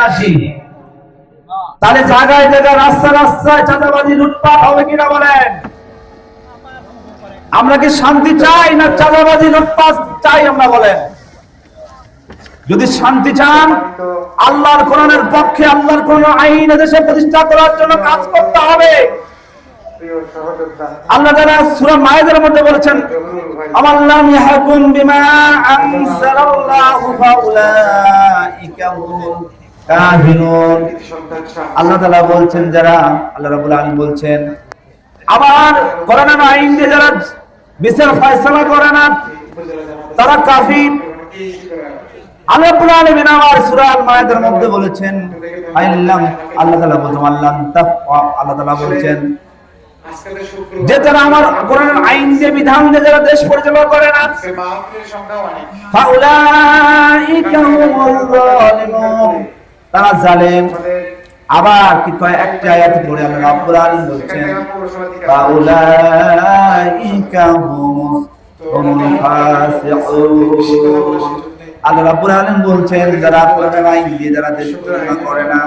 আসি, তাহলে জায়গায় জায়গায় রাস্তায় রাস্তায় চাঁদাবাজি লুটপাট হবে কিনা বলেন? আমরা কি শান্তি চাই না চাঁদাবাজি লুটপাট চাই? আমরা বলেন, যদি শান্তি চান আল্লাহর কোরআনের পক্ষে আল্লাহর কোন আইন দেশে প্রতিষ্ঠা করার জন্য কাজ করতে হবে। আল্লাহ তাআলা সূরা মায়েদার মধ্যে বলেছেন, আমাল্লাম ইয়াহকুম বিমা আনজালাল্লাহু ফাউলাইকা হুমুল কাফিরুন। আল্লাহ তাআলা বলছেন, যারা আল্লাহ রাব্বুল আলামিন বলছেন আমার কোরআনের আইন দিয়ে যারা বিচার ফয়সালা করে না তারা কাফির। আল্লাহ রাব্বুল আলামিন আমার সূরা আল মায়েদার মধ্যে বলেছেন, আল্লাহ তাআলা বলেছেন আল্লাহ তাআলা বলছেন যে যারা আমার কোরআনের আইন দিয়ে বিধান দিয়ে যারা দেশ পরিচালনা করে না ফাউলাইকা হুমুল যালিমুন, তারা জালেম। আবার কি কয় একটা আয়াত পড়ে আল্লাহ রাব্বুল আলামিন বলছেন ফাউলাইকা হুমুল ফাসিকুন। আল্লাহ রাব্বুল আলামিন বলছেন যারা কোরআনের আইন দিয়ে যারা দেশ পরিচালনা করে না,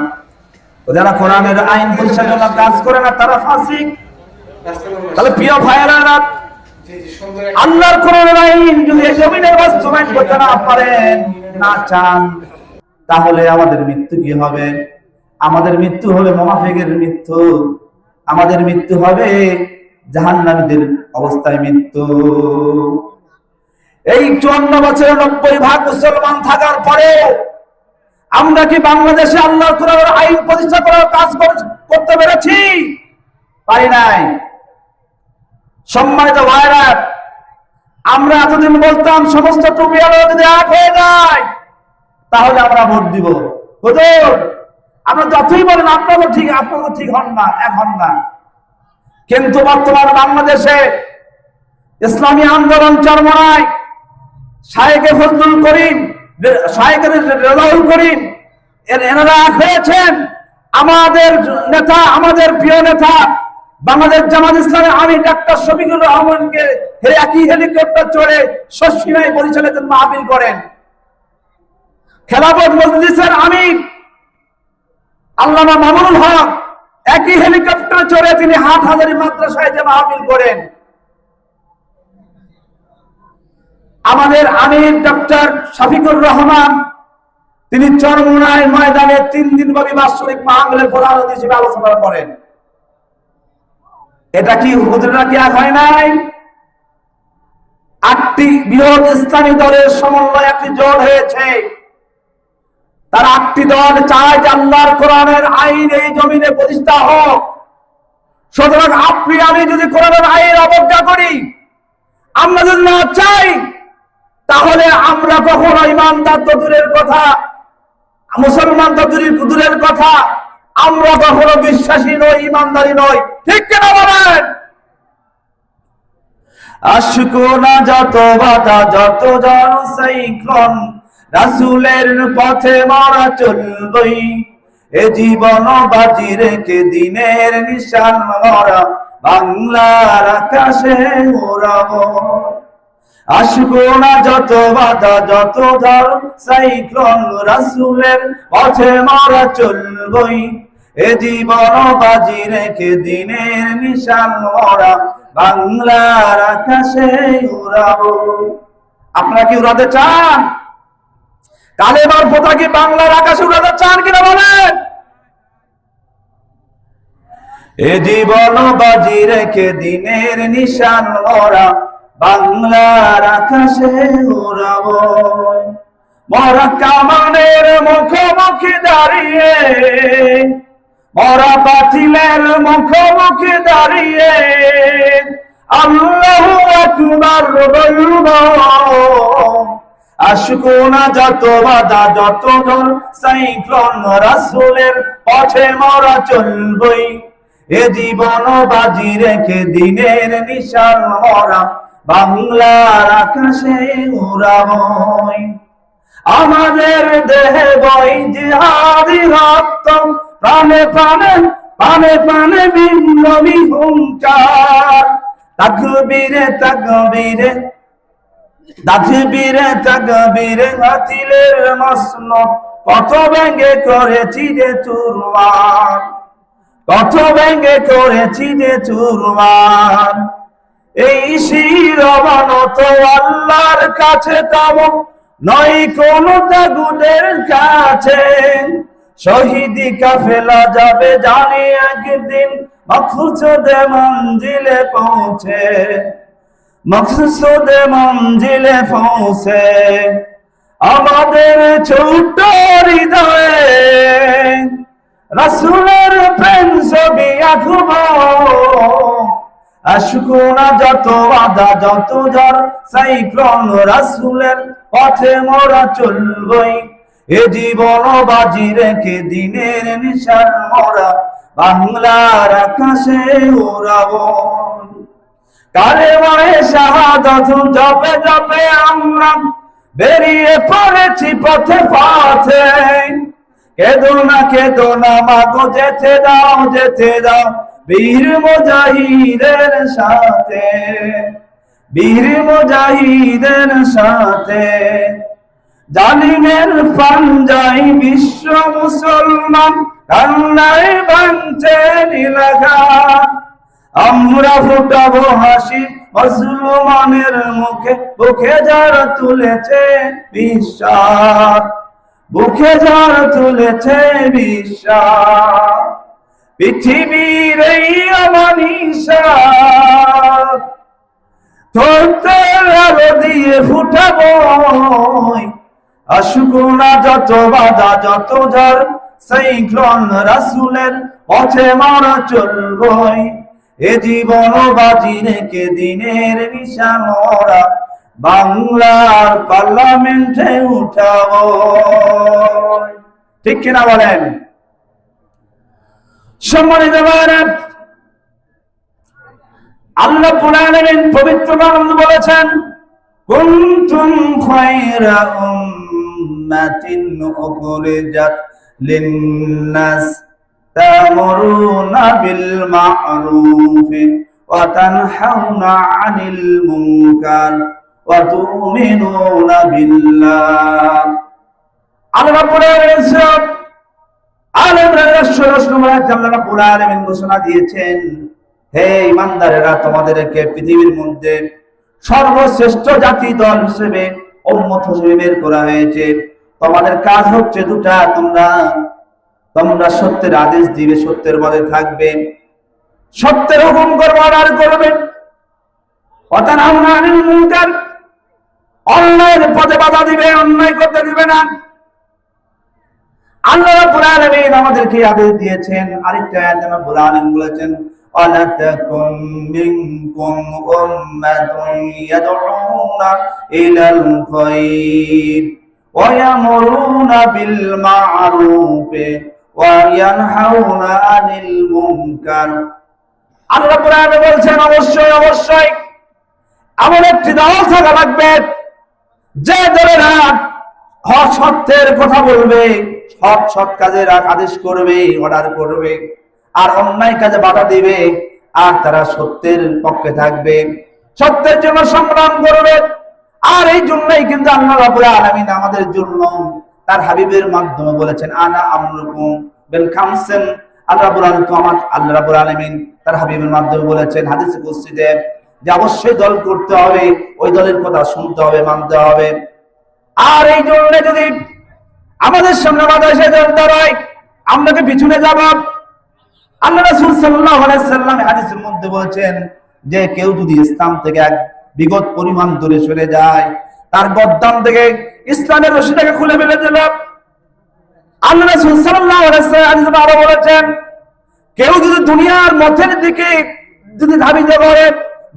যারা কোরআনের আইন পরিচালনা কাজ করে না তারা ফাসিক। তাহলে প্রিয় ভাইয়েরা, আল্লাহর কোরআনের আইন যদি এই জমিনে বাস্তবায়ন করতে না পারেন, না চান, তাহলে আমাদের মৃত্যু কি হবে? আমাদের মৃত্যু হবে মুনাফিকের মৃত্যু, আমাদের মৃত্যু হবে জাহান্নামীদের অবস্থায় মৃত্যু। এই 54 বছরে 90% মুসলমান থাকার পরে আমরা কি বাংলাদেশে আল্লাহর কোরআনের আইন প্রতিষ্ঠা করার কাজ করতে পেরেছি? পারি নাই। সম্মানিত ভাইরা, আমরা এতদিন বলতাম সমস্ত টুপিওয়ালা যদি এক হয়ে যায় তাহলে আমরা ভোট দিব। হুজুর আমরা যতই বলেন আপনারা ঠিক হন না, এক হন না। কিন্তু বর্তমান বাংলাদেশে ইসলামী আন্দোলন চরমনায় শায়েখে ফজলুল করিম, শায়েখে রেজাউল করিম এনারা এক হয়েছেন। আমাদের নেতা, আমাদের প্রিয় নেতা বাংলাদেশ জামাত ইসলামের আমির ডাক্তার শফিকুর রহমানকে একই হেলিকপ্টার চড়ে শস্যিনায় পরিচালিত মাহফিল করেন। খেলাফত মজলিসের আমির আল্লামা মামুনুল হক একই হেলিকপ্টার চড়ে তিনি হাটহাজারী মাদ্রাসায় যে মাহফিল করেন। আমাদের আমির ডক্টর শফিকুর রহমান তিনি চরমোনাই ময়দানে 3 দিন ব্যাপী বাৎসরিক মাহফিলের প্রধান অতিথি হিসেবে আলোচনা করেন। এটা কি হুজুররা কি আর হয় নাই? 8টি বৃহৎ ইসলামী দলের সমন্বয়ে একটি জোট হয়েছে। তার 8টি দল চায় যে আল্লাহর কোরআনের আইন এই জমিনে প্রতিষ্ঠা হোক। সুতরাং আপনি আমি যদি কোরআনের আইন অবজ্ঞা করি, আমরা যদি না চাই, তাহলে আমরা কখনো ইমানদার তো দূরের কথা, মুসলমান তো দূরের কথা, আমরা কখনো বিশ্বাসী নই, ইমানদারি নই। ঠিক কিনা বলেন? আশকোনা যত বাধা, যত জন সাইক্লোন, রাসূলের পথে মরা চলবই। এ জীবন বাজি রেখে দিনের নিশান মরা বাংলার আকাশে উড়াবো। আশকোনা যত বাধা, যত ঝড় সাইক্লোন, রাসূলের পথে মরা চলবই। এ জীবন বাজি রেখে দিনের নিশান মরা বাংলার আকাশে উড়াবো। আপনারা কি উড়াতে চান? কালেমার পতাকা কি বাংলার আকাশে উড়াতে চান কিনা বলেন? এ জীবন বাজি রেখে দিনের নিশান মরা বাংলার আকাশে উড়াবো। মরা কামানের মুখোমুখি দাঁড়িয়ে, মরা বাতিলের মুখোমুখি দাঁড়িয়ে আল্লাহু আকবার বলবো। আশকোনা যত বাধা, যত ঝড় সাইক্লোন, রাসূলের পথে মরা চলবই। এ জীবন বাজি রেখে দিনের নিশান মরা বাংলার আকাশে উড়াবই। আমাদের দেহে বই জিহাদি রক্ত, প্রাণে প্রাণে প্রাণে প্রাণে বিপ্লবী হুঙ্কার। তাকবীরে তাকবীরে তাকবীরে তাকবীরে বাতিলের মসনদ কত ব্যঙ্গে করেছি যে চুরমার, কত ব্যঙ্গে করেছি যে চুরমার। এই শিরবান তো আল্লাহর কাছে তব নয় কোন তাগুদের কাছে। শহীদি কাফেলা যাবে জানি একদিন মকসুদে মঞ্জিলে পৌঁছে, মকসুদে মঞ্জিলে পৌঁছে। আমাদের ছোট হৃদয়ে রাসূলের প্রেম ছবি আঁকবো। আসুকো না যত বাধা যত ঝড় সাইক্লোন, রাসূলের পথে মোরা চলবই। এ জীবন বাজি রেখে দিনের নিশান মোরা বাংলার আকাশে উড়াবো। কালেমায়ে শাহাদাত জপে জপে আমরা বেরিয়ে পড়েছি পথে পথে। কেদো না মাগো যেতে দাও যেতে দাও বীর মুজাহিদের সাথে, বীর মুজাহিদের সাথে। জালিমের পাঞ্জায় বিশ্ব মুসলমান কান্নায় ভাঙছে নীলাকাশ। আমরা ফুটাবো হাসি মুসলমানের মুখে, বুকে যারা তুলেছে বিশ্বাস, বুকে যারা তুলেছে বিশ্বাস। পৃথিবীর এই অমানিসা তোদের আলো দিয়ে ফুটাবো। আসুকো না যত বাধা যত ঝড় সাইক্লোন, রাসূলের পথে আমরা চলবই। এ জীবন বাজি রেখে দিনের নিশান মোরা বাংলার পার্লামেন্টে উঠাবো। ঠিক কিনা বলেন? সম্মানিত ভাইরা, আল্লাহ রাব্বুল আলামিন পবিত্র গ্রন্থে বলেছেন, কুনতুম খায়রা উম্মাতিন উখরিজাত লিন-নাস তা'মুরুনা বিল মা'রুফ ওয়া তানহাউনা 'আনিল মুনকার ওয়া তু'মিনুনা বিল্লাহ। আল্লাহ রাব্বুল আলামিন ঘোষণা দিয়েছেন, হে ঈমানদারেরা, তোমাদেরকে পৃথিবীর মধ্যে সর্বশ্রেষ্ঠ জাতি দল হিসেবে উম্মত হিসেবে বের করা হয়েছে। তোমাদের কাজ হচ্ছে দুটা, তোমরা সত্যের আদেশ দিবে, সত্যের পথে থাকবে, সত্যের হুকুম করবে, অর্ডার করবে। ওয়াতানহাউনা আনিল মুনকার, অন্যায়ের পথে বাধা দিবে, অন্যায় করতে দিবে না। আল্লাহ রাব্বুল আলামিন আমাদেরকে আদেশ দিয়েছেন। আরেকটা আয়াতে রাব্বুল আলামিন বলেছেন, ওয়ালা তাকুম মিনকুম উম্মাতুন ইয়াদউনা ইলাল খায়র ওয়া ইয়ামুরুনা বিল মা'রুফ ওয়া ইয়ানহাউনা আনিল মুনকার। আল্লাহ রাব্বুল আলামিন বলছেন, অবশ্যই অবশ্যই এমন একটি দল থাকা লাগবে যে দলেরা সত্যের কথা বলবে, সৎ কাজের আদেশ করবে, অর্ডার করবে, আর অন্যায় কাজে বাধা দিবে, আর তারা সত্যের পক্ষে থাকবে, সত্যের জন্য সংগ্রাম করবে। আর এই জন্যই কিন্তু আল্লাহ রাব্বুল আলামিন আমাদের জন্য তার হাবিবের মাধ্যমে বলেছেন, আনা আমরুকুম বিল খামসিন। আল্লাহ রাব্বুল আলামিন তার হাবিবের মাধ্যমে বলেছেন হাদিসে কুদসিতে যে অবশ্যই দল করতে হবে, ওই দলের কথা শুনতে হবে, মানতে হবে। আর এই জন্য যদি আমাদের সামনে বাধা এসে দাঁড়ায়, আমরা পিছনে যাব। আল্লাহ রাসূল সাল্লাল্লাহু আলাইহি ওয়াসাল্লাম হাদিসের মধ্যে বলেছেন যে কেউ যদি ইসলাম থেকে এক বিগত পরিমাণ দূরে সরে যায়, তার গর্দান থেকে ইসলামের রশিটাকে খুলে ফেলে দিল। আল্লাহ রাসূল সাল্লাল্লাহু আলাইহি ওয়াসাল্লাম হাদিসে আরো বলেছেন, কেউ যদি দুনিয়ার মতের দিকে যদি ধাবিত করে,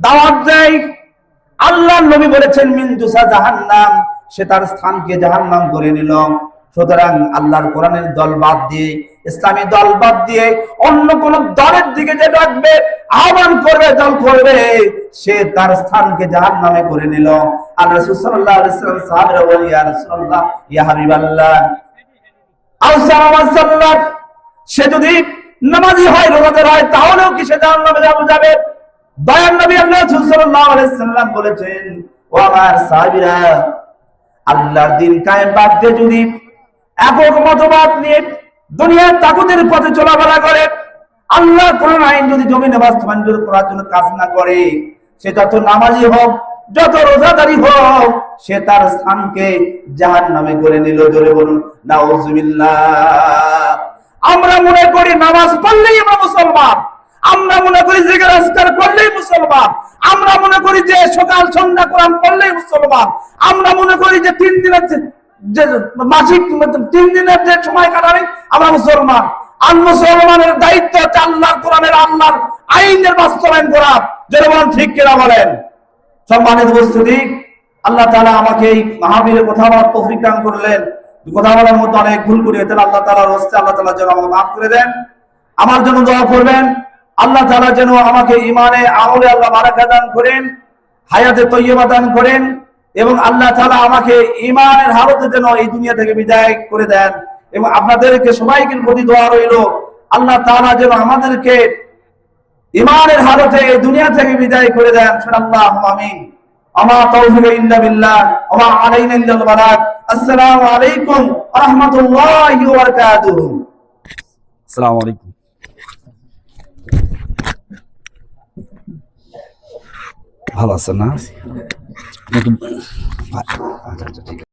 দাওয়াত দেয়, আল্লাহর নবী বলেছেন মিন দুসা জাহান্নাম, সে তার স্থানকে জাহান্নাম করে নিল। সুতরাং আল্লাহর কোরআনের দল বাদ দিয়ে, ইসলামী দল বাদ দিয়ে অন্য কোন দলের দিকে যে ডাকবে, আহ্বান করবে, দল করবে, সে তার স্থানকে জাহান্নামে করে নিল। আল্লাহ রাসূল সাল্লাল্লাহু আলাইহি ওয়াসাল্লাম সাহাবারা বলেন, ইয়া রাসূলুল্লাহ, ইয়া হাবিবাল্লাহ, আল্লাহ সে যদি নামাজি হয়, রোজাদার হয়, তাহলেও কি সে জাহান্নামে যাবে? দয়ার নবী আল্লাহ রাসূল সাল্লাল্লাহু আলাইহি ওয়াসাল্লাম বলেছেন, ও আমার সাহাবীরা, আল্লাহর দিন কায়েম বাদ দিয়ে যদি একক মতবাদ নিয়ে দুনিয়ার তাগুতের পথে চলাফেরা করে, আল্লাহ কোরআন আইন যদি জমিনে বাস্তবায়ন করার জন্য কাজ না করে, সে যত নামাজি হোক, যত রোজাদারি হোক, সে তার স্থানকে জাহান্নামে করে নিল। জোরে বলুন নাউযুবিল্লাহ। আমরা মনে করি নামাজ পড়লেই আমরা মুসলমান, আমরা মনে করি জিকির আজকার করলেই মুসলমান, আমরা মনে করি যে সকাল সন্ধ্যা কোরআন পড়লেই মুসলমান, আমরা মনে করি যে 3 দিনের যে মাসিক 3 দিনের যে সময় কাটালে আমরা মুসলমান। আর মুসলমানের দায়িত্ব হচ্ছে আল্লাহর কোরআনের, আল্লাহর আইনের বাস্তবায়ন করা। যেমন ঠিক কিনা বলেন? সম্মানিত উপস্থিতি, আল্লাহ তাআলা আমাকে এই মাহফিলে কথা বলার তৌফিক দান করলেন। কথা বলার মধ্যে অনেক ভুল করি, তাহলে আল্লাহ তাআলার ওয়াস্তে আল্লাহ তাআলা যেন আমাকে মাফ করে দেন। আমার জন্য দোয়া করবেন, আল্লাহ তাআলা যেন আমাকে ঈমানে আমলে আল্লাহ বারাকা দান করেন, হায়াতে তয়্যিবা দান করেন, এবং আল্লাহ তাআলা আমাকে ঈমানের হালতে যেন এই দুনিয়া থেকে বিদায় করে দেন। এবং আপনাদেরকে সবাইকে প্রতি দোয়া রইল, আল্লাহ তাআলা যেন আমাদেরকে ঈমানের হালতে এই দুনিয়া থেকে বিদায় করে দেন। আল্লাহুম্মা আমিন। আমা তাওফীক ইল্লা বিল্লাহ ওয়া মা আলাইনা ইল্লাল বালাগ। আসসালামু আলাইকুম ওয়া রাহমাতুল্লাহি ওয়া বারাকাতুহু। আসসালামু আলাইকুম। ভালো আছেন না? আচ্ছা আচ্ছা ঠিক আছে।